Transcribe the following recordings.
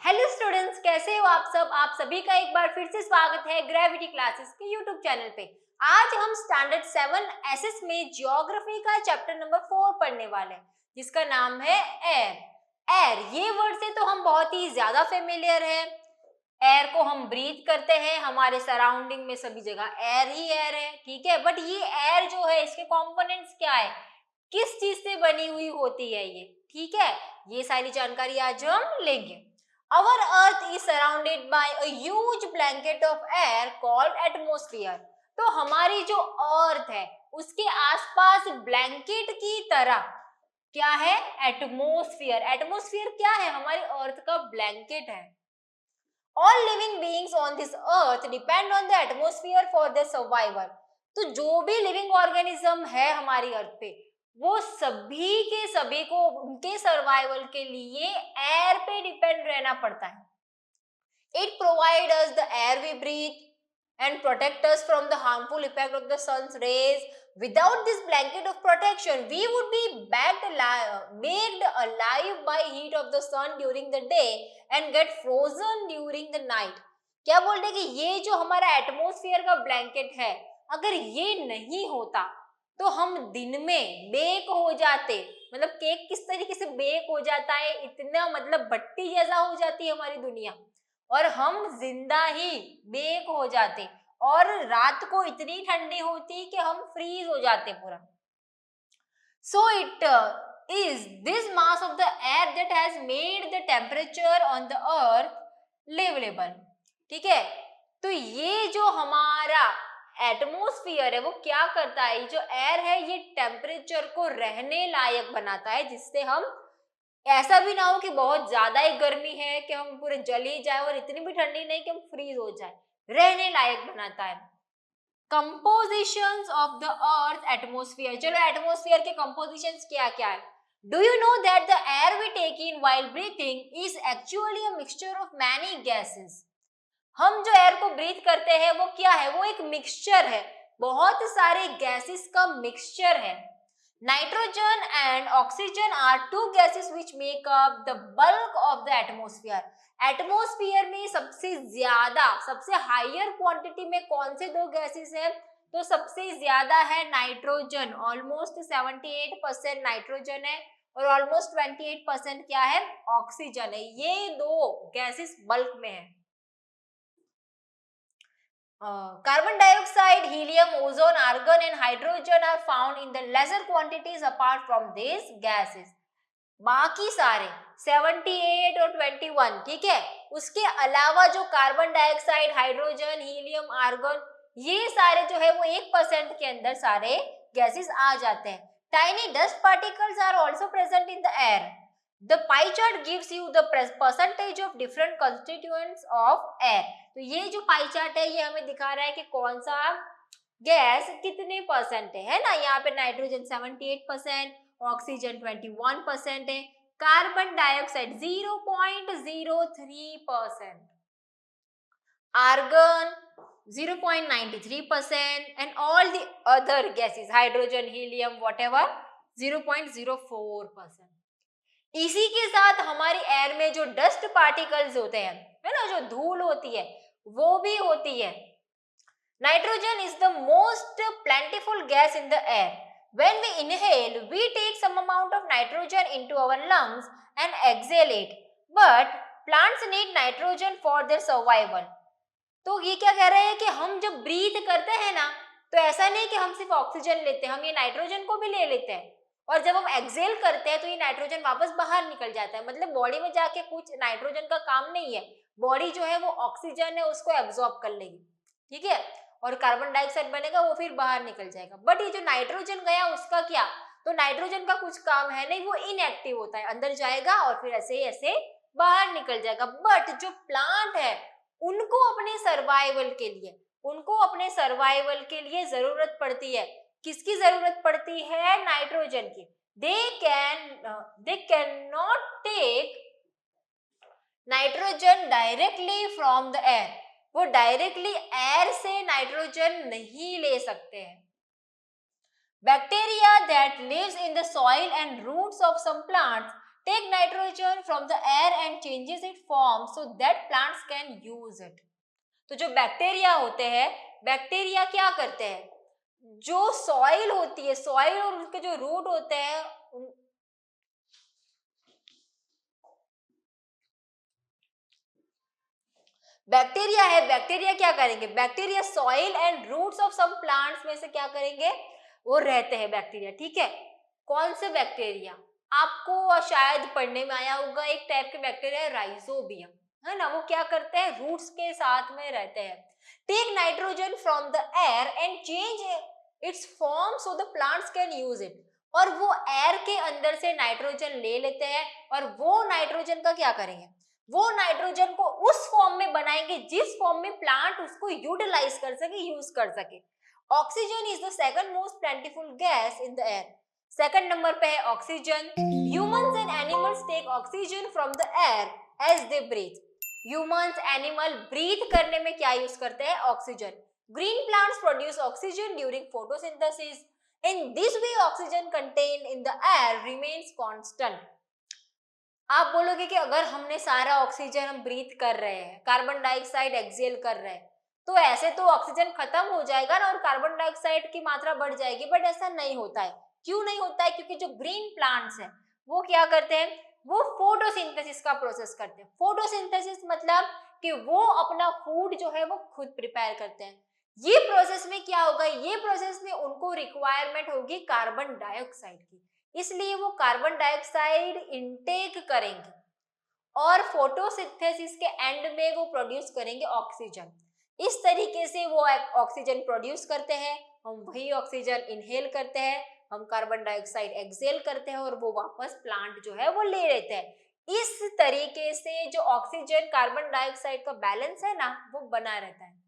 Hello students, कैसे हो आप सब। आप सभी का एक बार फिर से स्वागत है ग्रेविटी क्लासेस के यूट्यूब चैनल पे। आज हम स्टैंडर्ड 7 एसएस में ज्योग्राफी का चैप्टर नंबर 4 पढ़ने वाले हैं, जिसका नाम है एयर। एयर ये वर्ड से तो हम बहुत ही ज्यादा फेमिलियर हैं। एयर को हम ब्रीथ करते हैं, हमारे सराउंडिंग में सभी जगह एयर ही एयर है, ठीक है। बट ये एयर जो है, इसके कंपोनेंट्स क्या है, किस चीज से बनी हुई होती है ये, ठीक है। ये सारी जानकारी आज हम लेंगे। Our earth is surrounded by a huge blanket of air called atmosphere। तो हमारी जो अर्थ है उसके आसपास ब्लैंकेट की तरह क्या है, एटमोस्फियर। एटमोस्फियर क्या है, हमारी अर्थ का ब्लैंकेट है। All living beings on this earth depend on the atmosphere for their survival। तो जो भी लिविंग ऑर्गेनिज्म है हमारी अर्थ पे, वो सभी के सभी को उनके सर्वाइवल के लिए एयर पे डिपेंड रहना पड़ता है। It provides us the air we breathe and protect us from the harmful effect of the sun's rays। Without this blanket of protection, we would be baked alive by heat of the sun during the day and get frozen during the night। क्या बोल रहे कि ये जो हमारा atmosphere का blanket है, अगर ये नहीं होता तो हम दिन में बेक हो जाते। मतलब केक किस तरीके से बेक हो जाता है, इतना मतलब भट्टी जैसा हो जाती है हमारी दुनिया, और हम जिंदा ही बेक हो जाते। और रात को इतनी ठंडी होती कि हम फ्रीज हो जाते पूरा। So it is this mass of the air that has made the temperature on the earth livable, ठीक है। तो ये जो हमारा एटमॉस्फेयर है वो क्या करता है, ये जो एयर है ये टेम्परेचर को रहने लायक बनाता है, जिससे हम ऐसा भी ना हो कि बहुत ज्यादा ही गर्मी है कि हम पूरे जल ही जाए, और इतनी भी ठंडी नहीं कि हम फ्रीज हो जाए, रहने लायक बनाता है। Compositions of the earth atmosphere. चलो एटमॉस्फेयर के कंपोजिशंस क्या क्या है। Do you know that the air we take in while breathing is actually a mixture of many gases. हम जो एयर को ब्रीथ करते हैं वो क्या है, वो एक मिक्सचर है, बहुत सारे गैसेस का मिक्सचर है। Nitrogen and oxygen are two gases which make up the bulk of the atmosphere. Atmosphere में सबसे ज्यादा, सबसे हायर क्वांटिटी में कौन से दो गैसेस है, तो सबसे ज्यादा है नाइट्रोजन, ऑलमोस्ट 78% नाइट्रोजन है, और ऑलमोस्ट 28% क्या है, ऑक्सीजन है। ये दो गैसेस बल्क में है। Carbon dioxide, helium, ozone, argon and hydrogen are found in the lesser quantities apart from these gases। बाकी सारे 78 और 21, ठीक है। उसके अलावा जो carbon dioxide, hydrogen, helium, argon, ये सारे जो है वो 1% के अंदर सारे गैसेस आ जाते हैं। Tiny dust particles are also present in the air. The pie chart gives you the percentage of different constituents of air। तो ये जो पाई चार्ट है ये हमें दिखा रहा है कि कौन सा गैस कितने परसेंट है ना। यहाँ पे नाइट्रोजन 78%, ऑक्सीजन 21% है, carbon dioxide 0.03%, argon 0.93% and all the other gases, hydrogen, helium, whatever 0.04%। इसी के साथ हमारी एयर में जो डस्ट पार्टिकल्स होते हैं, है ना, जो धूल होती है वो भी होती है। Nitrogen is the most plentiful gas in the air. When we inhale we take some amount of nitrogen into our lungs and exhale it, but plants need nitrogen for their survival. तो ये क्या कह रहे हैं कि हम जब breathe करते हैं ना, तो ऐसा नहीं कि हम सिर्फ ऑक्सीजन लेते हैं, हम ये नाइट्रोजन को भी ले लेते हैं, और जब हम एक्सहेल करते हैं तो ये नाइट्रोजन वापस बाहर निकल जाता है। मतलब बॉडी में जाके कुछ नाइट्रोजन का काम नहीं है, बॉडी जो है वो ऑक्सीजन है उसको एब्जॉर्ब कर लेगी, ठीक है, और कार्बन डाइऑक्साइड बनेगा वो फिर बाहर निकल जाएगा। बट ये जो नाइट्रोजन गया उसका क्या, तो नाइट्रोजन का कुछ काम है नहीं, वो इनएक्टिव होता है, अंदर जाएगा और फिर ऐसे ही ऐसे बाहर निकल जाएगा। बट जो प्लांट है उनको अपने सर्वाइवल के लिए, उनको अपने सर्वाइवल के लिए जरूरत पड़ती है, किसकी जरूरत पड़ती है, नाइट्रोजन की। they cannot take nitrogen directly from the air. वो डायरेक्टली एयर से नाइट्रोजन नहीं ले सकते हैं। Bacteria that lives in the soil and roots of some plants take nitrogen from the air and changes it form so that plants can use it. तो जो bacteria होते हैं, बैक्टीरिया क्या करते हैं, जो सॉइल होती है, सॉइल और उसके जो रूट होते हैं, बैक्टीरिया है, बैक्टीरिया क्या करेंगे, bacteria soil and roots of some plants में से क्या करेंगे, वो रहते हैं बैक्टीरिया। ठीक है, कौन से बैक्टीरिया, आपको शायद पढ़ने में आया होगा, एक टाइप के बैक्टीरिया राइजोबियम, है ना, वो क्या करते हैं, रूट्स के साथ में रहते हैं। Take nitrogen from the air and change its form so the plants can use it. और वो एयर के अंदर से नाइट्रोजन ले लेते हैं और वो नाइट्रोजन का क्या करेंगे, वो नाइट्रोजन को उस फॉर्म में बनाएंगे जिस फॉर्म में प्लांट उसको यूटिलाइज कर सके, यूज कर सके। Oxygen is the second most plentiful gas in the air. Second number पे है oxygen. Humans and animals take oxygen from the air as they breathe. Humans, animal breathe करने में क्या यूज करते हैं, oxygen. Green plants produce oxygen during photosynthesis. In this way oxygen content in the air remains constant. आप बोलोगे कि अगर हमने सारा ऑक्सीजन हम ब्रीथ कर रहे हैं, कार्बन डाइऑक्साइड एक्सेल कर रहे हैं, तो ऐसे तो ऑक्सीजन खत्म हो जाएगा ना और कार्बन डाइऑक्साइड की मात्रा बढ़ जाएगी, बट ऐसा नहीं होता है। क्यों नहीं होता है, क्योंकि जो ग्रीन प्लांट्स हैं वो क्या करते हैं, वो फोटोसिंथेसिस का प्रोसेस करते हैं। फोटोसिंथेसिस मतलब कि वो अपना फूड जो है वो खुद प्रिपेयर करते हैं। ये प्रोसेस में क्या होगा, ये प्रोसेस में उनको रिक्वायरमेंट होगी कार्बन डाइऑक्साइड की, इसलिए वो कार्बन डाइऑक्साइड इनटेक करेंगे और फोटोसिंथेसिस के एंड में वो प्रोड्यूस करेंगे ऑक्सीजन। इस तरीके से वो ऑक्सीजन प्रोड्यूस करते हैं, हम वही ऑक्सीजन इनहेल करते हैं, हम कार्बन डाइऑक्साइड एक्सेल करते हैं और वो वापस प्लांट जो है वो ले लेते हैं। इस तरीके से जो ऑक्सीजन कार्बन डाइऑक्साइड का बैलेंस है ना, वो बना रहता है।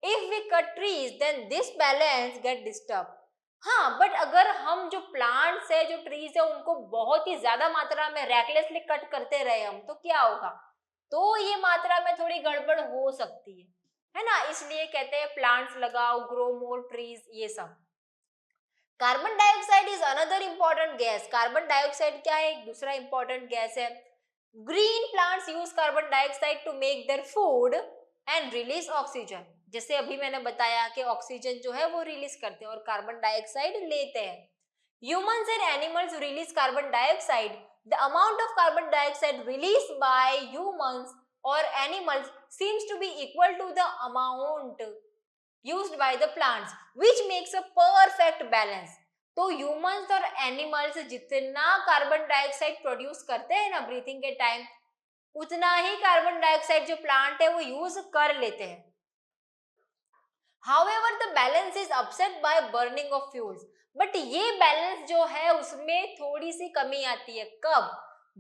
If we cut trees then this balance get disturb. हाँ, बट अगर हम जो प्लांट्स है, जो ट्रीज है, उनको बहुत ही ज्यादा मात्रा में रैकलेसली कट करते रहे हम, तो क्या होगा, तो ये मात्रा में थोड़ी गड़बड़ हो सकती है ना। इसलिए कहते हैं प्लांट्स लगाओ, ग्रो मोर ट्रीज, ये सब। Carbon dioxide is another important gas. Carbon dioxide क्या है, एक दूसरा इंपॉर्टेंट गैस है। Green plants use carbon dioxide to make their food and release oxygen. जैसे अभी मैंने बताया कि ऑक्सीजन जो है वो रिलीज करते हैं और कार्बन डाइऑक्साइड लेते हैं। Humans and animals release carbon dioxide. The amount of carbon dioxide released by humans और animals seems to be equal to the amount used by the plants which makes a perfect balance। तो humans और animals जितना carbon dioxide produce करते हैं ना breathing के time, उतना ही carbon dioxide जो प्लांट है वो यूज कर लेते हैं। However, the balance is upset by burning of fuels। But ये बैलेंस जो है उसमें थोड़ी सी कमी आती है। कब,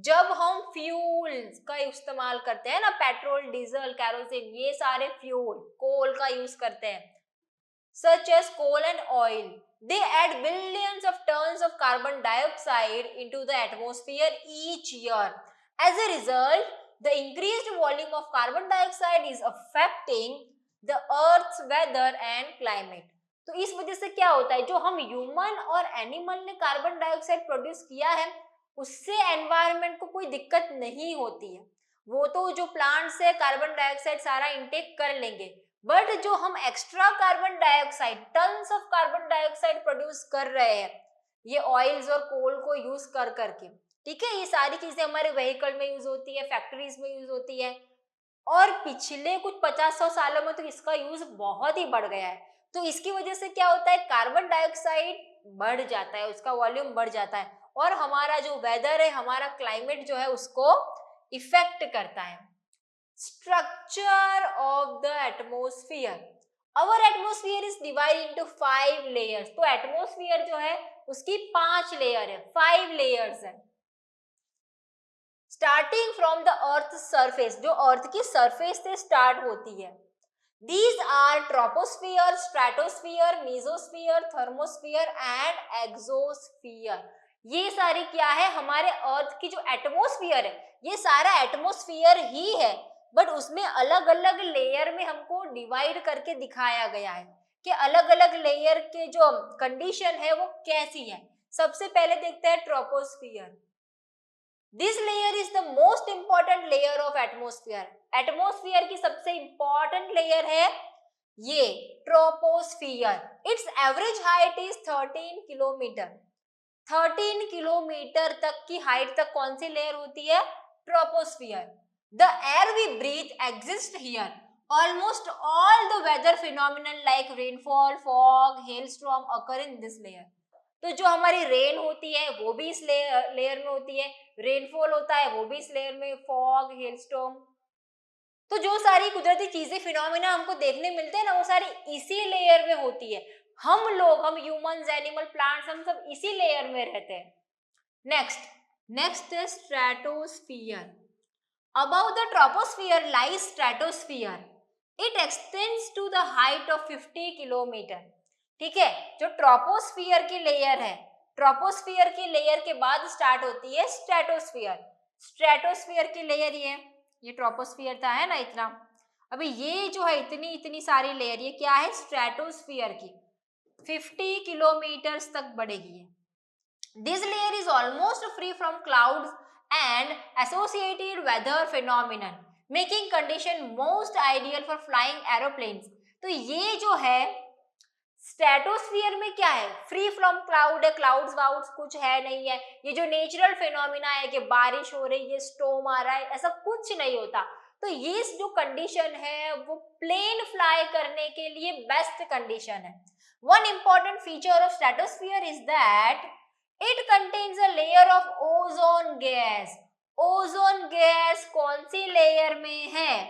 जब हम फ्यूल्स का इस्तेमाल करते हैं ना, पेट्रोल, डीजल, कैरोसिन, ये सारे फ्यूल, कोल का यूज करते हैं, such as coal and oil, they add billions of tons of carbon dioxide into the atmosphere each year। As a result, the increased volume of carbon dioxide is affecting the earth's weather and climate। तो इस वजह से क्या होता है, जो हम human और एनिमल ने कार्बन डाइऑक्साइड प्रोड्यूस किया है उससे एनवायरनमेंट को कोई दिक्कत नहीं होती है। वो तो जो प्लांट्स है कार्बन डाइऑक्साइड सारा इंटेक कर लेंगे, बट जो हम extra carbon dioxide, tons of carbon dioxide produce कर रहे हैं ये ऑयल्स और कोल को यूज कर करके, ठीक है, ये सारी चीजें हमारे व्हीकल में यूज होती है, फैक्ट्रीज में यूज होती है, और पिछले कुछ 50-100 सालों में तो इसका यूज बहुत ही बढ़ गया है। तो इसकी वजह से क्या होता है, कार्बन डाइऑक्साइड बढ़ जाता है, उसका वॉल्यूम बढ़ जाता है और हमारा जो वेदर है, हमारा क्लाइमेट जो है उसको इफेक्ट करता है। Structure of the atmosphere। Our atmosphere is divided into 5 layers। तो एटमोस्फियर जो है उसकी 5 लेयर है, 5 लेयर्स है। Starting from the earth surface, जो अर्थ की सरफेस से स्टार्ट होती है। These are troposphere, stratosphere, mesosphere, thermosphere and exosphere। ये सारी क्या है, हमारे अर्थ की जो एटमोस्फियर है, ये सारा एटमोस्फियर ही है, बट उसमें अलग अलग लेयर में हमको डिवाइड करके दिखाया गया है कि अलग अलग लेयर के जो कंडीशन है वो कैसी है। सबसे पहले देखते हैं troposphere. This layer is the most important layer of atmosphere. Atmosphere की सबसे इंपॉर्टेंट लेयर है ये troposphere. Its average height is 13 kilometre. 13 kilometre तक की हाइट तक कौन सी लेयर होती है? Troposphere. The air we breathe exist here. Almost all the weather phenomenon like rainfall, fog, hailstorm occur in this layer. तो जो हमारी रेन होती है वो भी इस लेयर में होती है, रेनफॉल होता है वो भी इस लेयर में, फॉग, हेलस्टॉर्म, तो जो सारी कुदरती चीजें फिनोमिना हमको देखने मिलते हैं ना वो सारी इसी लेयर में होती है। हम लोग, हम ह्यूमंस, एनिमल, प्लांट्स, हम सब इसी लेयर में रहते हैं। नेक्स्ट है stratosphere. Above the troposphere lies stratosphere. It extends to the height of 50 kilometre. ठीक है, जो ट्रोपोस्फियर की लेयर है, ट्रोपोस्फियर की लेयर के बाद स्टार्ट होती है स्ट्रेटोस्फियर। स्ट्रेटोस्फियर की लेयर ये ट्रोपोस्फियर था है ना इतना, अभी ये जो है इतनी इतनी सारी लेयर, ये क्या है? स्ट्रेटोस्फियर की 50 किलोमीटर तक बढ़ेगी। This layer is almost free from clouds and associated weather phenomenon, making condition most ideal for flying aeroplanes. तो ये जो है स्ट्रेटोस्फियर में क्या है? फ्री फ्रॉम क्लाउड है, क्लाउड्स वाउड्स कुछ है नहीं है, ये जो नेचुरल फिनोमिना है कि बारिश हो रही है, स्टॉर्म आ रहा है, ऐसा कुछ नहीं होता। तो ये जो कंडीशन है वो प्लेन फ्लाई करने के लिए बेस्ट कंडीशन है। One important feature of stratosphere is that it contains a layer of ozone gas. Ozone gas कौन सी लेयर में है?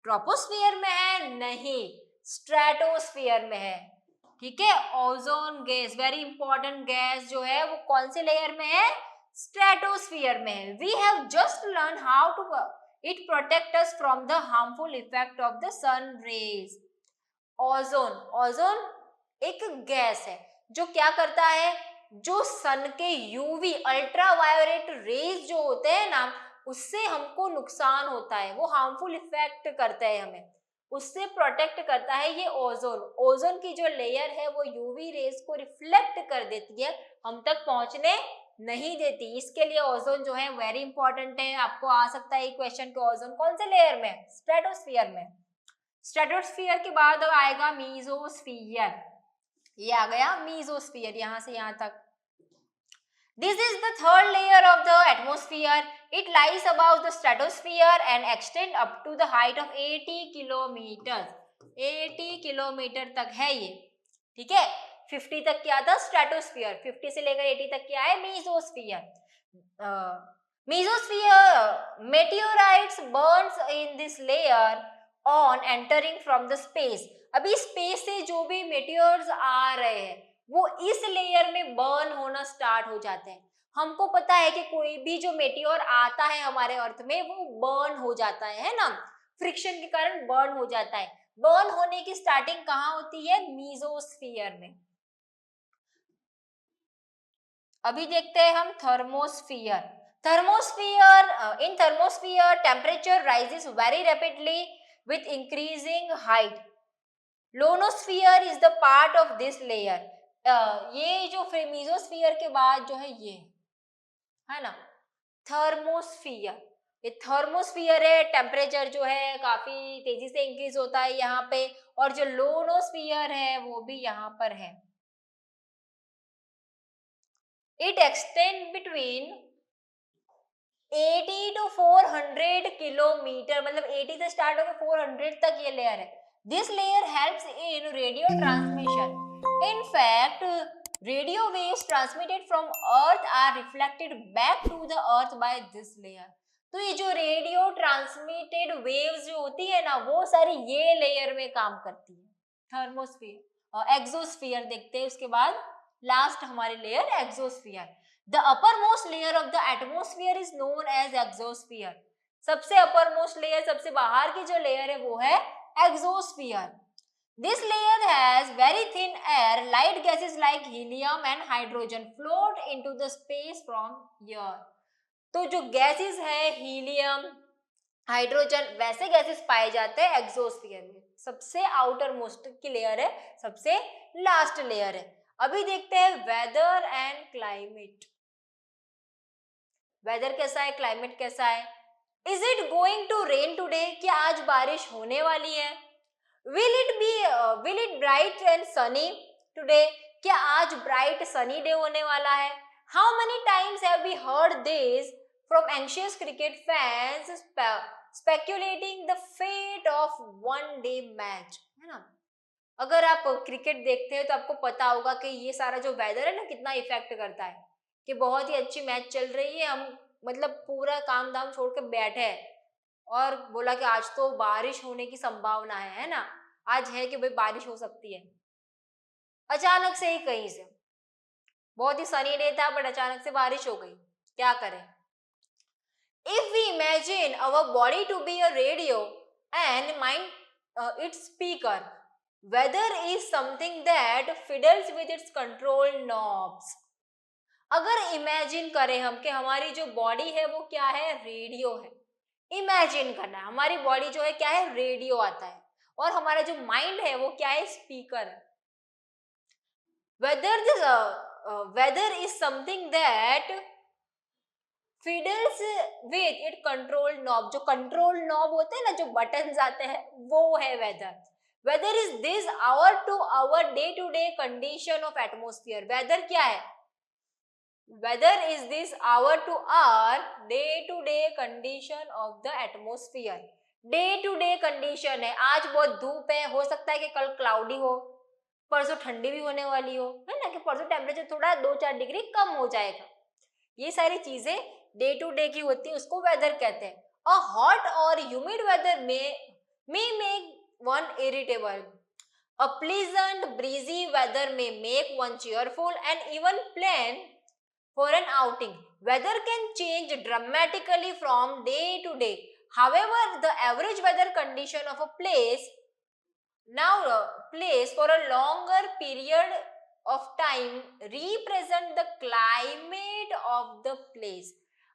ट्रोपोस्फियर में है? नहीं, स्ट्रेटोस्फियर में है। ठीक है, ozone gas very important gas जो है वो कौन से लेयर में है? स्ट्रेटोस्फियर में है। We have just learn how to it protect us from the harmful effect of the sun rays. Ozone एक गैस है जो क्या करता है, जो सन के यूवी अल्ट्रावायोलेट रेज जो होते हैं ना उससे हमको नुकसान होता है, वो हार्मफुल इफेक्ट करते हैं हमें, उससे प्रोटेक्ट करता है ये ओजोन। ओजोन की जो लेयर है वो यूवी रेज को रिफ्लेक्ट कर देती है, हम तक पहुंचने नहीं देती। इसके लिए ओजोन जो है वेरी इंपॉर्टेंट है। आपको आ सकता है क्वेश्चन कि ओजोन कौन से लेयर में? स्ट्रेटोस्फियर में। स्ट्रेटोस्फियर के बाद आएगा मीजोस्फियर। ये आ गया मीजोस्फियर, यहां से यहां तक। This is the third layer of the atmosphere. It lies above the stratosphere and extend up to the height of 80 kilometers. 80 kilometre तक है ये। ठीक है, 50 तक क्या था? स्ट्रेटोस्फियर। 50 से लेकर 80 तक क्या है? Mesosphere. Mesosphere meteorites Burns in this layer on entering from the space. अभी स्पेस से जो भी मेटियोर्स आ रहे हैं वो इस लेयर में बर्न होना स्टार्ट हो जाते हैं। हमको पता है कि कोई भी जो मेटियोर आता है हमारे अर्थ में वो बर्न हो जाता है ना, फ्रिक्शन के कारण बर्न हो जाता है। बर्न होने की स्टार्टिंग कहाँ होती है? मीजोस्फियर में। अभी देखते हैं हम thermosphere. In thermosphere temperature rises very rapidly with increasing height. Ionosphere is the part of this layer. ये जो मेसोस्फियर के बाद जो है ये है ना थर्मोस्फियर। ये थर्मोस्फियर है, टेम्परेचर जो है काफी तेजी से इंक्रीज होता है यहाँ पे, और जो लोनोस्फियर है वो भी यहाँ पर है। It extend between 80 to 400 kilometre, मतलब 80 से स्टार्ट होकर 400 तक ये लेयर है। This layer helps in radio transmission. In fact radio waves transmitted from earth are reflected back to the earth by this layer. तो ये जो रेडियो ट्रांसमिटेड वेव्स जो होती है ना वो सारी ये लेयर में काम करती है। थर्मोस्फियर और एक्सोस्फियर देखते हैं उसके बाद, लास्ट हमारी layer exosphere. The uppermost layer of the atmosphere is known as exosphere. सबसे uppermost layer, सबसे बाहर की जो लेयर है वो है exosphere. This layer has very thin air. Light gases like helium and hydrogen float into the space from here. तो जो गैसेस है हीलियम, हाइड्रोजन, वैसे गैसेस पाए जाते हैं एक्सोस्फियर में। सबसे आउटर मोस्ट की लेयर है, सबसे लास्ट लेयर है। अभी देखते हैं वेदर एंड क्लाइमेट। वेदर कैसा है, क्लाइमेट कैसा है। Is it going to rain today, क्या आज बारिश होने वाली है। Will it bright and sunny today, क्या आज ब्राइट सनी डे होने वाला है। How many times have we heard this from anxious cricket fans speculating the fate of one day match, है ना। अगर आप क्रिकेट देखते हैं तो आपको पता होगा कि ये सारा जो वेदर है ना कितना इफेक्ट करता है, कि बहुत ही अच्छी मैच चल रही है, हम मतलब पूरा काम धाम छोड़ के बैठे हैं और बोला कि आज तो बारिश होने की संभावना है ना, आज है कि भाई बारिश हो सकती है। अचानक से ही कहीं से बहुत ही सनी डे था बट अचानक से बारिश हो गई, क्या करें। If we imagine our body to be a radio and mind its speaker, weather is something that fiddles with its control knobs। अगर इमेजिन करें हम कि हमारी जो बॉडी है वो क्या है, रेडियो है। इमेजिन करना है हमारी बॉडी जो है क्या है, रेडियो आता है, और हमारा जो माइंड है वो क्या है, स्पीकर है। weather is something that fiddles with its control knob, जो कंट्रोल नॉब होते हैं ना, जो बटन आते हैं, वो है weather. Weather is this hour to hour day to day condition of atmosphere. Weather क्या है, weather is this hour to hour day to day condition of the atmosphere. Day to day condition है, आज बहुत धूप है, हो सकता है कि कल क्लाउडी हो, परसों ठंडी भी होने वाली हो, है ना, कि परसों टेम्परेचर थोड़ा 2-4 डिग्री कम हो जाएगा। ये सारी चीजें डे टू डे की होती है, उसको वेदर कहते हैं। अ हॉट और ह्यूमिड वेदर में make one irritable. A pleasant breezy weather may make one cheerful and even plan for an outing. Weather can change dramatically from day to day. However, the average weather condition of a place for a longer period of time represent the climate of the place.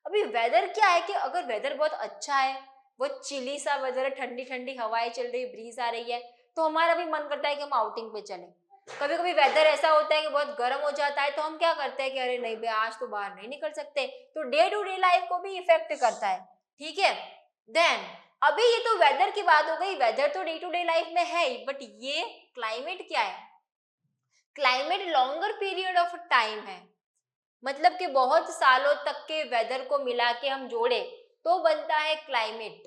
अभी weather क्या है कि अगर weather बहुत अच्छा है, बहुत chilli सा वेदर है, ठंडी ठंडी हवाएं चल रही है, ब्रीज आ रही है, तो हमारा भी मन करता है कि हम आउटिंग पे चलें। कभी कभी वेदर ऐसा होता है कि बहुत गर्म हो जाता है, तो हम क्या करते हैं कि अरे नहीं भाई आज तो बाहर नहीं निकल सकते, तो डे टू डे लाइफ को भी इफेक्ट करता है। ठीक है, देन अभी ये तो वेदर की बात हो गई, वेदर तो डे टू डे लाइफ में है ही, बट ये क्लाइमेट क्या है, climate longer period of time है, मतलब कि बहुत सालों तक के वेदर को मिला के हम जोड़े तो बनता है क्लाइमेट,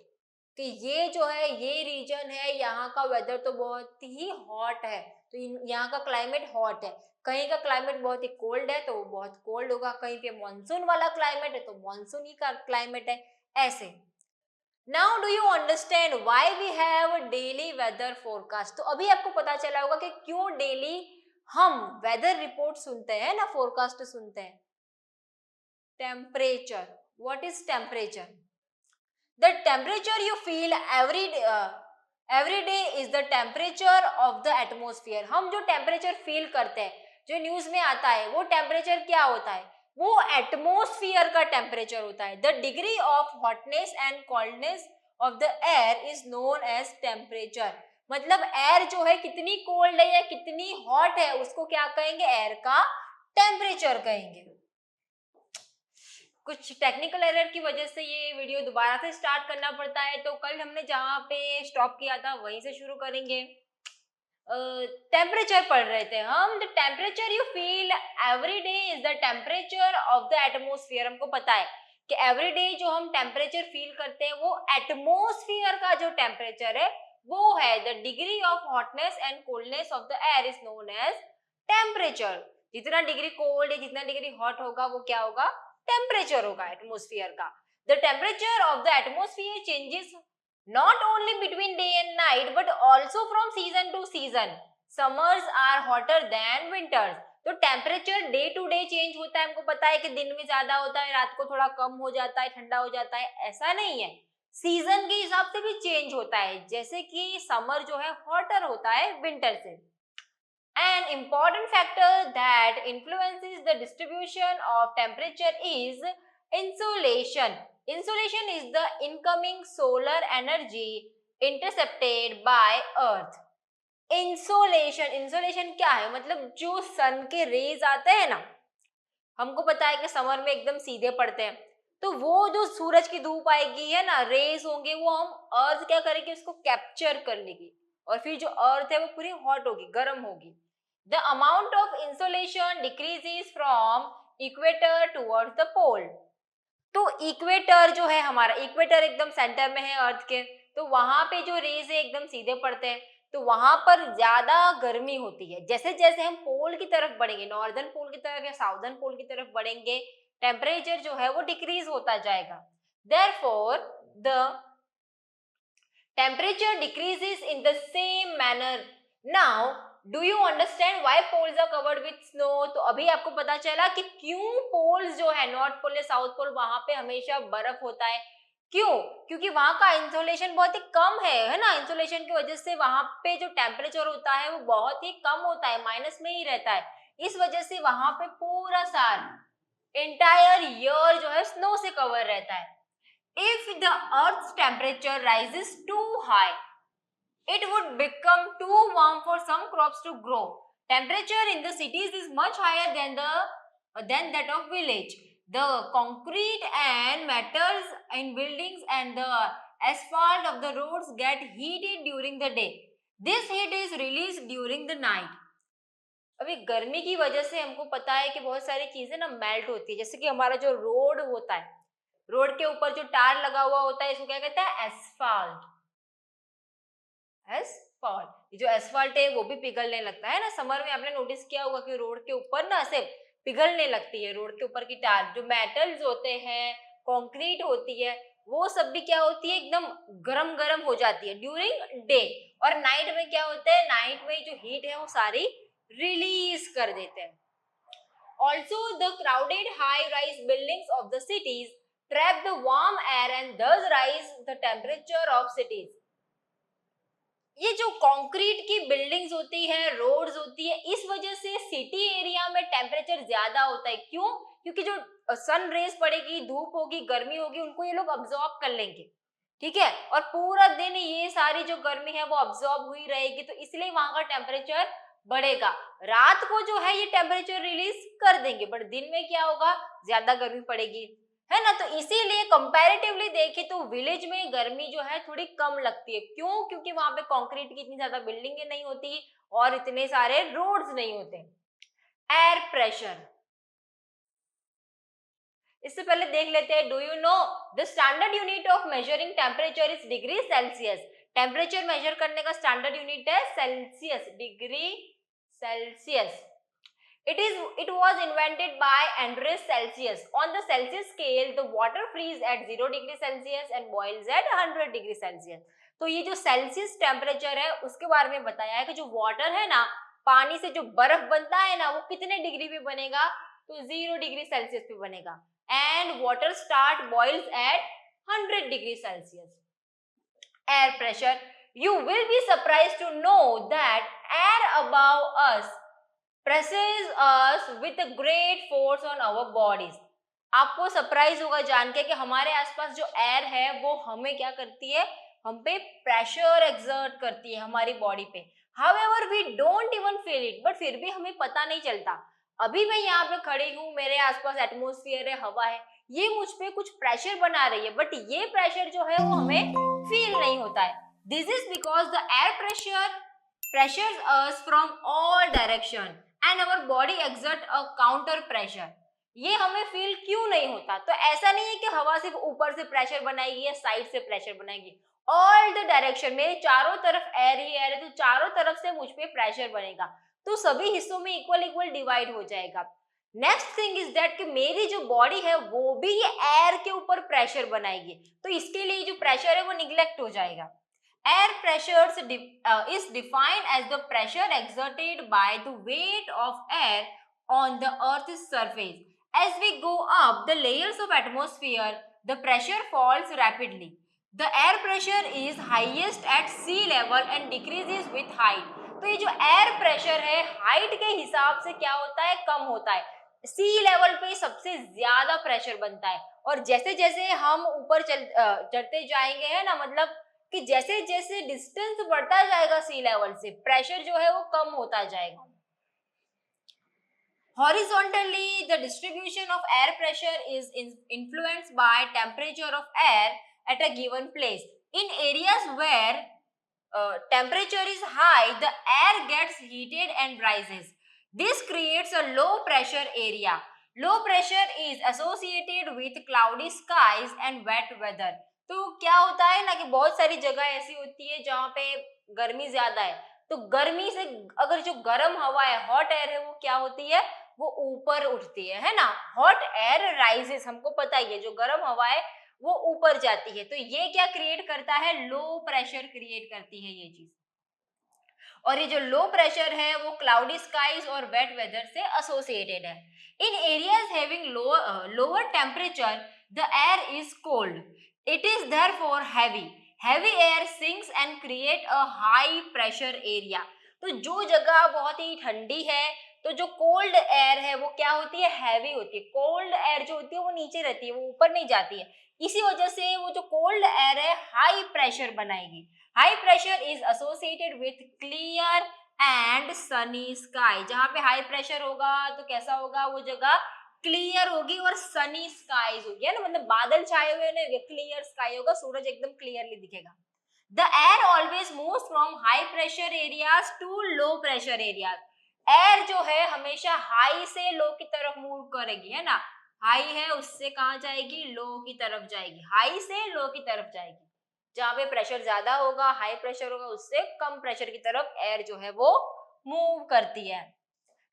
कि ये जो है ये रीजन है, यहाँ का वेदर तो बहुत ही हॉट है, तो यहाँ का क्लाइमेट हॉट है। कहीं का क्लाइमेट बहुत ही कोल्ड है तो वो बहुत कोल्ड होगा, कहीं पे मानसून वाला क्लाइमेट है तो मानसून ही का क्लाइमेट है, ऐसे। Now do you understand why we have daily weather forecast. तो अभी आपको पता चला होगा कि क्यों डेली हम वेदर रिपोर्ट सुनते हैं ना, फोरकास्ट सुनते हैं। Temperature, what is temperature? The temperature you feel every day is the temperature of the atmosphere। हम जो टेम्परेचर फील करते हैं, जो न्यूज में आता है, वो टेम्परेचर क्या होता है, वो एटमोस्फियर का टेम्परेचर होता है। The degree of hotness and coldness of the air is known as temperature. मतलब एयर जो है कितनी कोल्ड है या कितनी हॉट है, उसको क्या कहेंगे, एयर का टेम्परेचर कहेंगे। कुछ टेक्निकल एरर की वजह से ये वीडियो दोबारा से स्टार्ट करना पड़ता है, तो कल हमने जहाँ पे स्टॉप किया था वहीं से शुरू करेंगे। टेम्परेचर पढ़ रहे थे हम। The temperature you feel every day is the temperature of the atmosphere. हमको पता है कि एवरी डे जो हम टेम्परेचर फील करते हैं वो एटमोस्फियर का जो टेम्परेचर है वो है। The degree of hotness and coldness of the air is known as temperature. जितना डिग्री कोल्ड है, जितना डिग्री हॉट होगा, वो क्या होगा, टेम्परेचर होगा एटमोस्फियर का। The temperature of the atmosphere changes not only between day and night but also from season to season. Summers are hotter than winters. तो temperature day to day change होता है। हमको पता है कि दिन में ज्यादा होता है, रात को थोड़ा कम हो जाता है, ठंडा हो जाता है, ऐसा नहीं है। सीजन के हिसाब से भी चेंज होता है, जैसे कि समर जो है हॉटर होता है विंटर से। An important factor that influences the distribution of temperature is insolation. Insolation is the incoming solar energy intercepted by earth. Insolation क्या है, मतलब जो सन के रेज आते हैं ना, हमको पता है कि समर में एकदम सीधे पड़ते हैं, तो वो जो सूरज की धूप आएगी है ना, रेज होंगे, वो हम अर्थ क्या करेगी, उसको कैप्चर कर लेगी और फिर जो अर्थ है वो पूरी हॉट होगी, गर्म होगी। The amount of insolation decreases from equator towards the pole. तो इक्वेटर जो है हमारा, इक्वेटर एकदम सेंटर में है अर्थ के, तो वहां पे जो रेज है एकदम सीधे पड़ते हैं, तो वहां पर ज्यादा गर्मी होती है। जैसे जैसे हम पोल की तरफ बढ़ेंगे, नॉर्दर्न पोल की तरफ या साउदर्न पोल की तरफ बढ़ेंगे, टेम्परेचर जो है वो डिक्रीज होता जाएगा। Therefore the temperature decreases in the same manner. Now do you understand why poles are covered with snow? तो अभी आपको पता चला कि क्यों पोल्स जो है, नॉर्थ पोल या साउथ पोल, वहां पे हमेशा बर्फ होता है। क्यों? क्योंकि वहां का इंसोलेशन बहुत ही कम है ना। इंसोलेशन की वजह से वहां पे जो टेम्परेचर होता है वो बहुत ही कम होता है, माइनस में ही रहता है। इस वजह से वहां पे पूरा साल, एंटायर ईयर जो है स्नो से कवर रहता है। If the Earth's temperature rises too high, it would become too warm for some crops to grow. Temperature in the cities is much higher than that of village. The concrete and metals in buildings and the asphalt of the roads get heated during the day. This heat is released during the night. अभी गर्मी की वजह से हमको पता है कि बहुत सारी चीजें ना मेल्ट होती है, जैसे कि हमारा जो रोड होता है, रोड के ऊपर जो टार लगा हुआ होता है, इसको क्या कहते हैं? एस्फाल्ट। एस्फाल्ट, ये जो एस्फाल्ट है वो भी पिघलने लगता है ना। समर में आपने नोटिस किया होगा कि रोड के ऊपर ना ऐसे पिघलने लगती है, रोड के ऊपर की टार। जो मेटल्स होते हैं, कंक्रीट होती है, वो सब भी क्या होती है, एकदम गरम गरम हो जाती है ड्यूरिंग डे। और नाइट में क्या होता है, नाइट में जो हीट है वो सारी रिलीज कर देते हैं। Also, the crowded high-rise buildings of the cities trap the warm air and thus rise the temperature of cities. ये जो कंक्रीट की बिल्डिंग्स होती है, रोड्स होती है, इस वजह से सिटी एरिया में टेम्परेचर ज्यादा होता है। क्यों? क्योंकि जो सन रेज पड़ेगी, धूप होगी, गर्मी होगी, उनको ये लोग अब्सॉर्ब कर लेंगे, ठीक है। और पूरा दिन ये सारी जो गर्मी है वो अब्सॉर्ब हुई रहेगी, तो इसलिए वहां का टेम्परेचर बढ़ेगा। रात को जो है ये टेम्परेचर रिलीज कर देंगे, बट दिन में क्या होगा, ज्यादा गर्मी पड़ेगी, है ना। तो इसीलिए कंपैरेटिवली देखें तो विलेज में गर्मी जो है थोड़ी कम लगती है। क्यों? क्योंकि वहां पे कंक्रीट की इतनी ज्यादा बिल्डिंगें नहीं होती और इतने सारे रोड्स नहीं होते। एयर प्रेशर, इससे पहले देख लेते हैं, do you know the standard unit of measuring temperature is degree Celsius. Temperature measure करने का स्टैंडर्ड यूनिट है Celsius, degree Celsius. It was invented by Andreas Celsius. On the Celsius scale, the water freezes at 0 degree Celsius and boils at 100 degree Celsius. तो ये जो Celsius temperature है उसके बारे में बताया है कि जो वाटर है ना, पानी से जो बर्फ बनता है ना, वो कितने डिग्री पे बनेगा, तो 0 डिग्री सेल्सियस पे बनेगा। And water start boils at 100 degree Celsius. Air pressure, you will be surprised to know that air above us presses us with a great force on our bodies. आपको surprise होगा जान के कि हमारे आसपास जो एयर है वो हमें क्या करती है, हम पे प्रेशर एक्सर्ट करती है हमारी बॉडी पे। However, we don't even feel it, but फिर भी हमें पता नहीं चलता। अभी मैं यहाँ पे खड़ी हूँ, मेरे आसपास एटमोस्फियर है, हवा है, ये मुझ पे कुछ प्रेशर बना रही है, बट ये प्रेशर जो है वो हमें फील नहीं होता है। This is because the air pressures us from all direction and our body exert a counter pressure. ये हमें फील क्यों नहीं होता? तो ऐसा नहीं है कि हवा सिर्फ ऊपर से प्रेशर बनाएगी या साइड से प्रेशर बनाएगी। ऑल द डायरेक्शन, मेरे चारों तरफ एयर ही एयर है, तो चारों तरफ से मुझ पे प्रेशर बनेगा, तो सभी हिस्सों में इक्वल इक्वल डिवाइड हो जाएगा। नेक्स्ट थिंग इज दैट कि मेरी जो बॉडी है वो भी ये एयर के ऊपर प्रेशर बनाएगी, तो इसके लिए जो प्रेशर है वो निग्लेक्ट हो जाएगा। Air pressure is defined as the pressure exerted by the weight of air on the Earth's surface. As we go up the layers of atmosphere, the pressure falls rapidly. The air pressure is highest at sea level and decreases with height. तो ये जो air pressure है height के हिसाब से क्या होता है, कम होता है। सी लेवल पे सबसे ज्यादा प्रेशर बनता है, और जैसे जैसे हम ऊपर चढ़ते जाएंगे, है ना, मतलब कि जैसे जैसे डिस्टेंस बढ़ता जाएगा सी लेवल से, प्रेशर जो है वो कम होता जाएगा। Horizontally, the distribution of air pressure is influenced by temperature of air at a given place. In areas where temperature is high, the air gets heated and rises. This creates a low pressure area. Low pressure is associated with cloudy skies and wet weather. तो क्या होता है ना कि बहुत सारी जगह ऐसी होती है जहाँ पे गर्मी ज्यादा है, तो गर्मी से अगर जो गर्म हवा है, हॉट एयर है, वो क्या होती है, वो ऊपर उठती है ना। हॉट एयर राइजेस, हमको पता ही है, जो गर्म हवा है वो ऊपर जाती है, तो ये क्या क्रिएट करता है, लो प्रेशर क्रिएट करती है ये चीज। और ये जो लो प्रेशर है वो क्लाउडी स्काईज और वेट वेदर से एसोसिएटेड है। In areas having lower temperature the air is cold, it is therefore heavy. Heavy air sinks and create a high pressure area. तो जो जगह बहुत ही ठंडी है, तो जो कोल्ड एयर है वो क्या होती है, हैवी होती है। कोल्ड एयर जो होती है वो नीचे रहती है, वो ऊपर नहीं जाती है। इसी वजह से वो जो कोल्ड एयर है हाई प्रेशर बनाएगी। High pressure is associated with clear and Sunny sky. जहां पे हाई प्रेशर होगा तो कैसा होगा, वो जगह क्लियर होगी और सनी स्काईज होगी, है ना, मतलब बादल छाए हुए नहीं, क्लियर स्काई होगा, सूरज एकदम क्लियरली दिखेगा। The air always moves from high pressure areas to low pressure areas. Air जो है हमेशा हाई से लो की तरफ मूव करेगी, है ना। हाई है उससे कहाँ जाएगी, लो की तरफ जाएगी, हाई से लो की तरफ जाएगी। जहाँ पे प्रेशर ज्यादा होगा, हाई प्रेशर होगा, उससे कम प्रेशर की तरफ एयर जो है वो मूव करती है।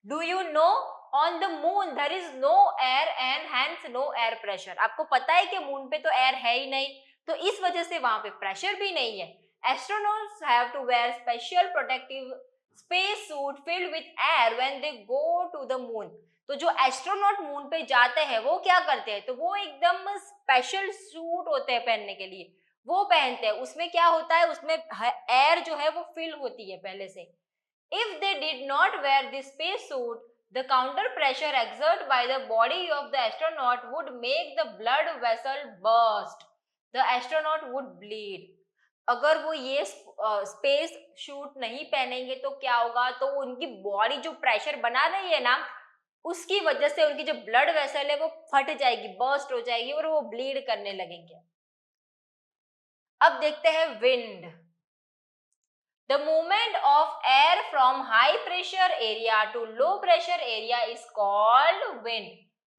Do you know on the moon there is no air and hence no air pressure. आपको पता है कि मून पे तो एयर है ही नहीं, तो इस वजह से वहां पे प्रेशर भी नहीं है। Astronauts have to wear special protective space suit filled with air when they go to the moon. तो जो एस्ट्रोनॉट मून पे जाते हैं वो क्या करते हैं, तो वो एकदम स्पेशल सूट होते हैं पहनने के लिए, वो पहनते हैं। उसमें क्या होता है, उसमें एयर जो है वो फिल होती है पहले से। If they did not wear this space suit, the counter pressure exerted by the body of the astronaut would make the blood vessel burst. The astronaut would bleed. अगर वो ये स्पेस शूट नहीं पहनेंगे तो क्या होगा, तो उनकी बॉडी जो प्रेशर बना रही है ना, उसकी वजह से उनकी जो ब्लड वेसल है वो फट जाएगी, बर्स्ट हो जाएगी और वो ब्लीड करने लगेंगे। अब देखते हैं wind. The movement of air from high pressure area to low pressure area is called wind.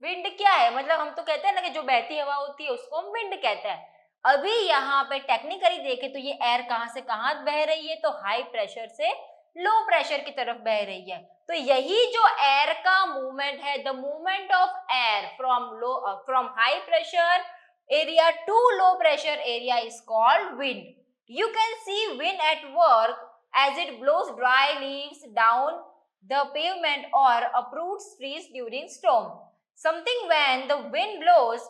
Wind क्या है, मतलब हम तो कहते हैं ना कि जो बहती हवा होती है उसको हम विंड कहते हैं। अभी यहाँ पे टेक्निकली देखें तो ये एयर कहाँ से कहाँ बह रही है, तो हाई प्रेशर से लो प्रेशर की तरफ बह रही है। तो यही जो एयर का मूवमेंट है, the movement of air from high pressure area to low pressure area is called wind. You can see wind at work as it blows dry leaves down the pavement or uproots trees during storm. Something when the wind blows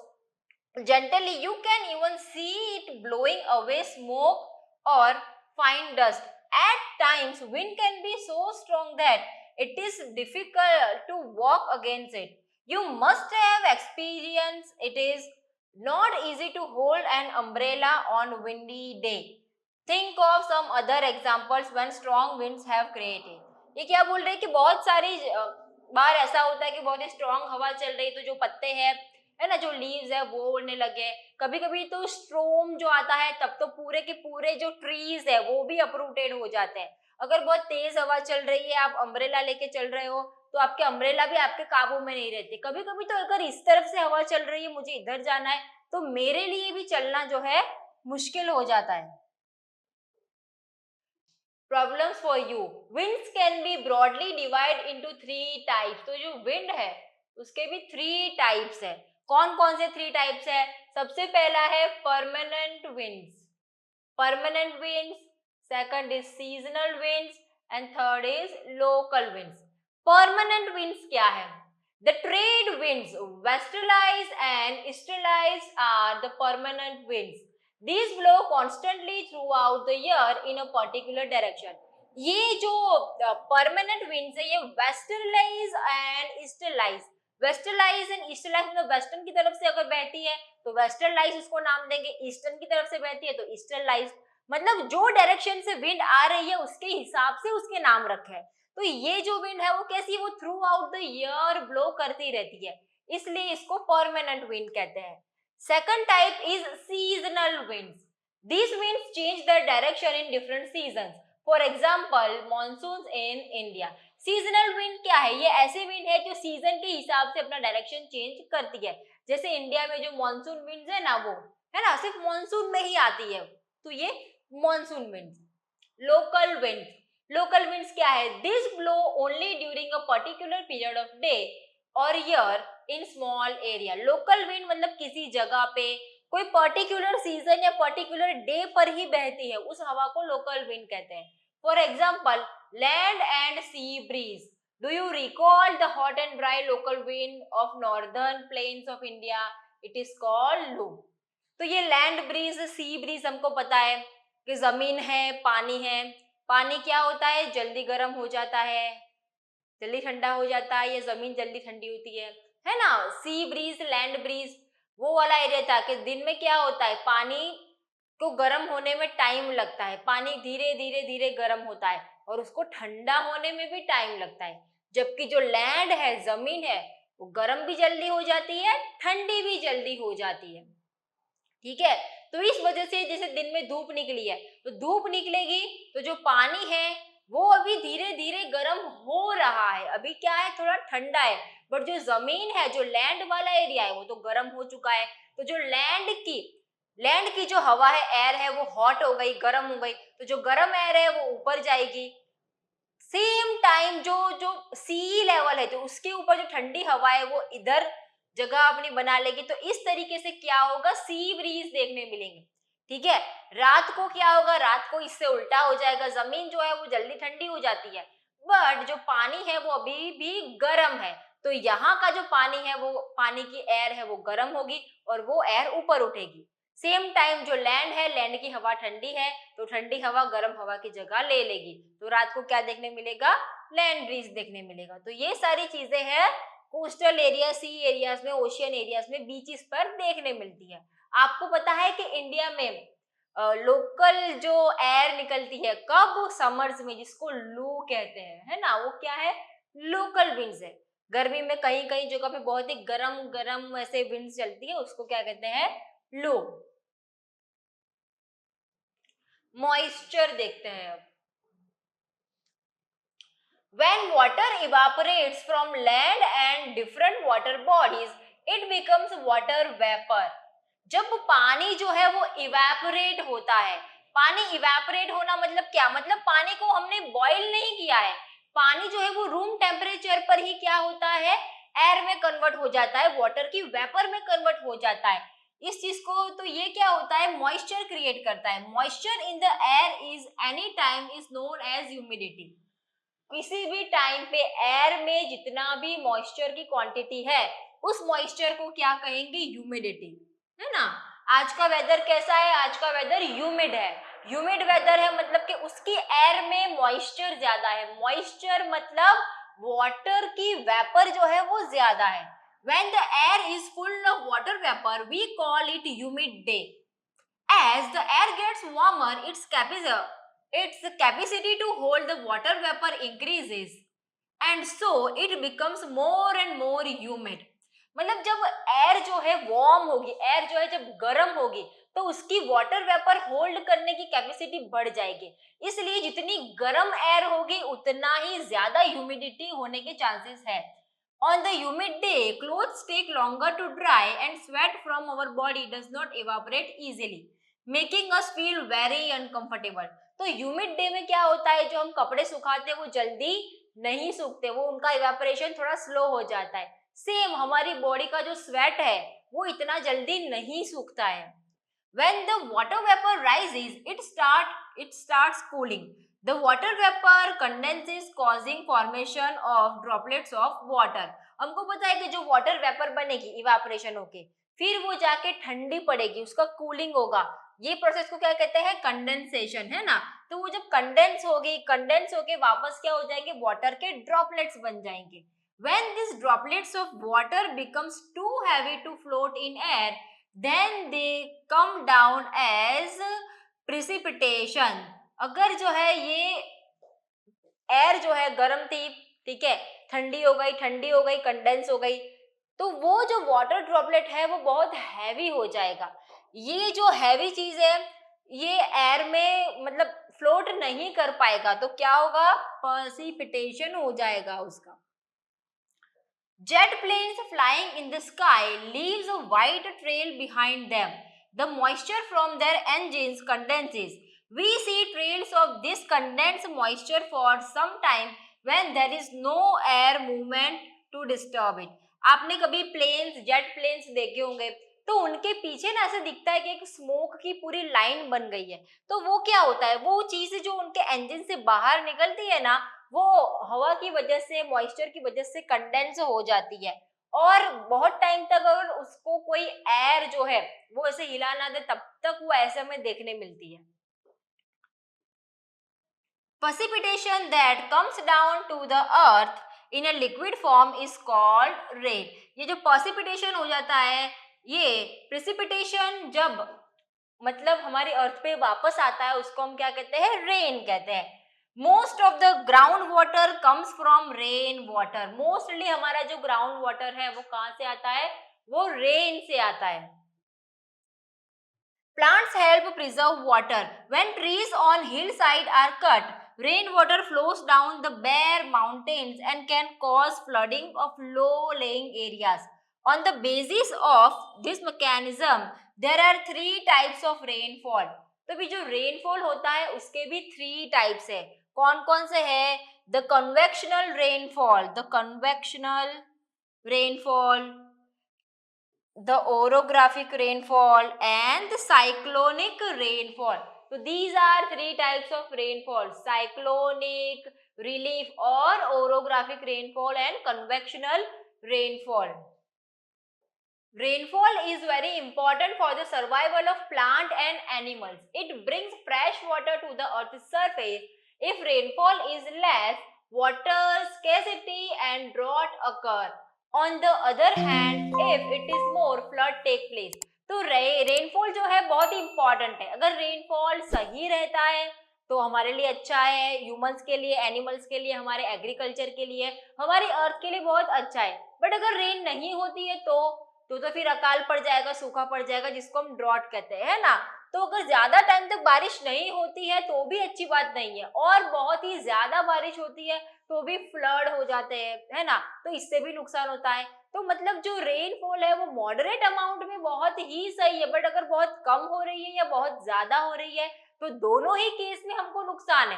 gently, you can even see it blowing away smoke or fine dust. At times, wind can be so strong that it is difficult to walk against it. You must have experienced it is not easy to hold an umbrella on windy day. Think of some other examples when strong winds have created. ये क्या बोल रहे हैं कि बहुत सारी बार ऐसा होता है कि बहुत ही स्ट्रॉन्ग हवा चल रही है, तो जो पत्ते हैं, है ना, जो लीव्स है वो उड़ने लगे। कभी कभी तो स्ट्रोम जो आता है तब तो पूरे के पूरे जो ट्रीज है वो भी अपरूटेड हो जाते हैं। अगर बहुत तेज हवा चल रही है, आप अम्ब्रेला लेके चल रहे हो, तो आपके अम्ब्रेला भी आपके काबू में नहीं रहती। कभी कभी तो अगर इस तरफ से हवा चल रही है, मुझे इधर जाना है, तो मेरे लिए भी चलना जो है मुश्किल हो जाता है। Problems for you. Winds can be broadly divide into 3 types. तो जो विंड है उसके भी 3 टाइप्स है। कौन कौन से 3 टाइप्स है? सबसे पहला है permanent winds, permanent winds, second is seasonal winds and third is local winds. Permanent winds क्या है? The trade winds, westerlies and easterlies are the permanent winds. These blow constantly throughout the year in a particular direction. ये जो permanent winds है, ये westerlies and easterlies, वेस्टर्लाइज and ईस्टर्लाइज, मतलब western की तरफ से अगर बहती है तो वेस्टर्लाइज उसको नाम देंगे, ईस्टर्न की तरफ से बहती है तो ईस्टर्लाइज। मतलब जो डायरेक्शन से विंड आ रही है उसके हिसाब से उसके नाम रखे हैं। तो ये जो विंड है वो कैसी है, वो through out the year blow करती रहती है, इसलिए इसको परमानेंट विंड कहते हैं। Second type is seasonal winds. These winds change their direction in different seasons. For example, monsoons in India. Seasonal wind क्या है, ये ऐसे विंड है जो सीजन के हिसाब से अपना डायरेक्शन चेंज करती है। जैसे इंडिया में जो मॉनसून विंड्स है ना, वो है ना सिर्फ मॉनसून में ही आती है, तो ये monsoon winds. Local winds, local winds क्या है, this blow only during a particular period of day और year in small area. Local wind मतलब किसी जगह पे कोई पर्टिकुलर सीजन या पर्टिकुलर डे पर ही बहती है, उस हवा को लोकल विंड कहते हैं। For example, land and sea breeze. Do you recall the hot and dry local wind of northern plains of India? It is called लू। तो ये लैंड ब्रीज, सी ब्रीज हमको पता है कि जमीन है, पानी है, पानी क्या होता है, जल्दी गर्म हो जाता है, जल्दी ठंडा हो जाता है, या जमीन जल्दी ठंडी होती है ना। सी ब्रीज, लैंड ब्रीज वो वाला एरिया था कि दिन में क्या होता है, पानी को गर्म होने में टाइम लगता है, पानी धीरे धीरे धीरे गर्म होता है और उसको ठंडा होने में भी टाइम लगता है। जबकि जो लैंड है, जमीन है, वो गर्म भी जल्दी हो जाती है, ठंडी भी जल्दी हो जाती है। ठीक है, तो इस वजह से जैसे दिन में धूप निकली है, तो धूप निकलेगी तो जो पानी है वो अभी धीरे धीरे गर्म हो रहा है, अभी क्या है, थोड़ा ठंडा है, बट जो जमीन है, जो लैंड वाला एरिया है, वो तो गर्म हो चुका है। तो जो लैंड की जो हवा है, एयर है, वो हॉट हो गई, गर्म हो गई, तो जो गर्म एयर है वो ऊपर जाएगी। सेम टाइम जो जो सी लेवल है, जो उसके ऊपर जो ठंडी हवा है, वो इधर जगह अपनी बना लेगी। तो इस तरीके से क्या होगा, सी ब्रीज देखने मिलेंगे। ठीक है, रात को क्या होगा, रात को इससे उल्टा हो जाएगा, जमीन जो है वो जल्दी ठंडी हो जाती है, बट जो पानी है वो अभी भी गर्म है। तो यहाँ का जो पानी है, वो पानी की एयर है, वो गर्म होगी और वो एयर ऊपर उठेगी। सेम टाइम जो लैंड है, लैंड की हवा ठंडी है, तो ठंडी हवा गर्म हवा की जगह ले लेगी, तो रात को क्या देखने मिलेगा, लैंड ब्रीज देखने मिलेगा। तो ये सारी चीजें हैं कोस्टल एरिया, सी एरियाज में, ओशियन एरियाज में, बीचेस पर देखने मिलती है। आपको पता है कि इंडिया में लोकल जो एयर निकलती है कब, समर्स में, जिसको लू कहते हैं, है ना, वो क्या है, लोकल विंड्स है। गर्मी में कहीं कहीं जगह पे बहुत ही गरम गरम ऐसे विंड्स चलती है, उसको क्या कहते हैं, लू। मॉइस्चर देखते हैं अब। When water evaporates from land and different water bodies, it becomes water vapor. जब पानी जो है वो इवेपोरेट होता है, पानी इवेपोरेट होना मतलब क्या, मतलब पानी को हमने बॉईल नहीं किया है, पानी जो है वो रूम टेम्परेचर पर ही क्या होता है, एयर में कन्वर्ट हो जाता है, वाटर की वेपर में कन्वर्ट हो जाता है। इस चीज को, तो ये क्या होता है, मॉइस्चर क्रिएट करता है। Moisture in the air is any time is known as humidity. किसी भी टाइम पे एयर में जितना भी मॉइस्चर की क्वांटिटी है, उस मॉइस्चर को क्या कहेंगे, ह्यूमिडिटी, है ना। आज का वेदर कैसा है, आज का वेदर ह्यूमिड है। ह्यूमिड वेदर है मतलब कि उसकी एयर में मॉइस्चर ज्यादा है, मॉइस्चर मतलब वाटर की वेपर जो है वो ज्यादा है। When the air is full of water vapor, we call it humid day. As the air gets warmer, its capacity to hold the water vapor increases and so it becomes more and more humid. मतलब जब air जो है warm होगी, air जो है जब गर्म होगी, तो उसकी वाटर वेपर होल्ड करने की कैपेसिटी बढ़ जाएगी, इसलिए जितनी गर्म एयर होगी उतना ही ज्यादा ह्यूमिडिटी होने के चांसेस है। On the humid day, clothes take longer to dry and sweat from our body does not evaporate easily, making us feel very uncomfortable. तो ह्यूमिड डे में क्या होता है, जो हम कपड़े सुखाते हैं वो जल्दी नहीं सूखते, वो उनका इवेपोरेशन थोड़ा स्लो हो जाता है। सेम हमारी बॉडी का जो स्वेट है वो इतना जल्दी नहीं सूखता है। When the water vapor rises, it starts cooling. The water vapor condenses, causing formation of droplets of water. हमको पता है कि जो वाटर वेपर बनेगी इवापोरेशन होके, फिर वो जाके ठंडी पड़ेगी, उसका कूलिंग होगा। ये प्रोसेस को क्या कहते हैं, कंडेंसेशन, है ना। तो वो जब कंडेंस होगी, कंडेंस होके वापस क्या हो जाएंगे, वाटर के ड्रॉपलेट्स बन जाएंगे। When these droplets of water becomes too heavy to float in air, then they come down as precipitation. अगर जो है ये एयर जो है गर्म थी, ठीक है, ठंडी हो गई, कंडेंस हो गई, तो वो जो वाटर ड्रॉपलेट है वो बहुत हैवी हो जाएगा। ये जो हैवी चीज है ये एयर में मतलब फ्लोट नहीं कर पाएगा, तो क्या होगा, प्रेसिपिटेशन हो जाएगा उसका। Jet planes flying in the sky leaves a white trail behind them. The moisture from their engines condenses. We see trails of this condensed moisture for some time when there is no air movement to disturb it. आपने कभी planes, jet planes देखे होंगे, तो उनके पीछे ना ऐसे दिखता है कि एक स्मोक की पूरी लाइन बन गई है। तो वो क्या होता है, वो चीज जो उनके इंजन से बाहर निकलती है ना, वो हवा की वजह से, मॉइस्चर की वजह से कंडेंस हो जाती है, और बहुत टाइम तक अगर उसको कोई एयर जो है वो ऐसे हिला ना दे तब तक वो ऐसे में देखने मिलती है। Precipitation that comes down to the earth in a liquid form is called rain. ये जो precipitation हो जाता है, ये precipitation जब मतलब हमारी अर्थ पे वापस आता है उसको हम क्या कहते हैं, रेन कहते हैं। Most of the ground water comes from rain water. Mostly हमारा जो ग्राउंड वाटर है वो कहाँ से आता है, वो रेन से आता है। Plants help preserve water. When trees on hillside are cut, rainwater flows down the bare mountains and can cause flooding of low-lying areas. On the basis of this mechanism, there are three types of rainfall. तो भी जो rainfall होता है उसके भी three types है। कौन कौन से है? The convectional rainfall, the orographic rainfall and the cyclonic rainfall. So these are three types of rainfall: cyclonic, relief or orographic rainfall, and convectional rainfall. Rainfall is very important for the survival of plant and animals. It brings fresh water to the earth's surface. If rainfall is less, water scarcity and drought occur. On the other hand, if it is more, flood take place. तो rainfall जो है बहुत ही important है। अगर rainfall सही रहता है तो हमारे लिए अच्छा है, ह्यूमंस के लिए, एनिमल्स के लिए, हमारे एग्रीकल्चर के लिए, हमारी अर्थ के लिए बहुत अच्छा है। बट अगर रेन नहीं होती है तो फिर अकाल पड़ जाएगा, सूखा पड़ जाएगा, जिसको हम ड्रॉट कहते हैं, है ना। तो अगर ज्यादा टाइम तक बारिश नहीं होती है तो भी अच्छी बात नहीं है, और बहुत ही ज्यादा बारिश होती है तो भी फ्लड हो जाते हैं, है ना, तो इससे भी नुकसान होता है। तो मतलब जो रेनफॉल है वो मॉडरेट अमाउंट में बहुत ही सही है, बट अगर बहुत कम हो रही है या बहुत ज्यादा हो रही है तो दोनों ही केस में हमको नुकसान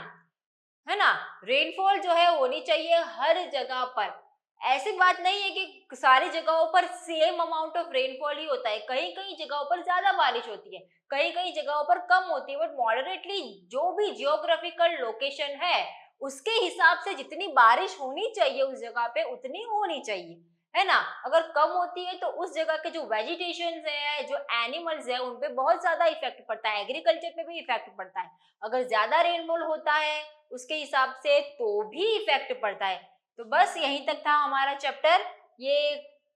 है ना। रेनफॉल जो है होनी चाहिए हर जगह पर। ऐसी बात नहीं है कि सारी जगहों पर सेम अमाउंट ऑफ रेनफॉल ही होता है, कहीं कहीं जगहों पर ज्यादा बारिश होती है, कहीं कहीं जगहों पर कम होती है, बट मॉडरेटली जो भी जियोग्राफिकल लोकेशन है उसके हिसाब से जितनी बारिश होनी चाहिए उस जगह पे उतनी होनी चाहिए, है ना। अगर कम होती है तो उस जगह के जो वेजिटेशन है, जो एनिमल्स है, उन पे बहुत ज्यादा इफेक्ट पड़ता है, एग्रीकल्चर पे भी इफेक्ट पड़ता है। अगर ज्यादा रेनफॉल होता है उसके हिसाब से तो भी इफेक्ट पड़ता है। तो बस यहीं तक था हमारा चैप्टर, ये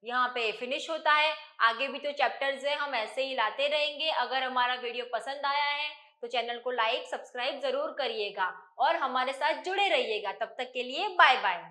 यहाँ पे फिनिश होता है। आगे भी तो चैप्टर्स है, हम ऐसे ही लाते रहेंगे। अगर हमारा वीडियो पसंद आया है तो चैनल को लाइक सब्सक्राइब जरूर करिएगा और हमारे साथ जुड़े रहिएगा। तब तक के लिए बाय बाय।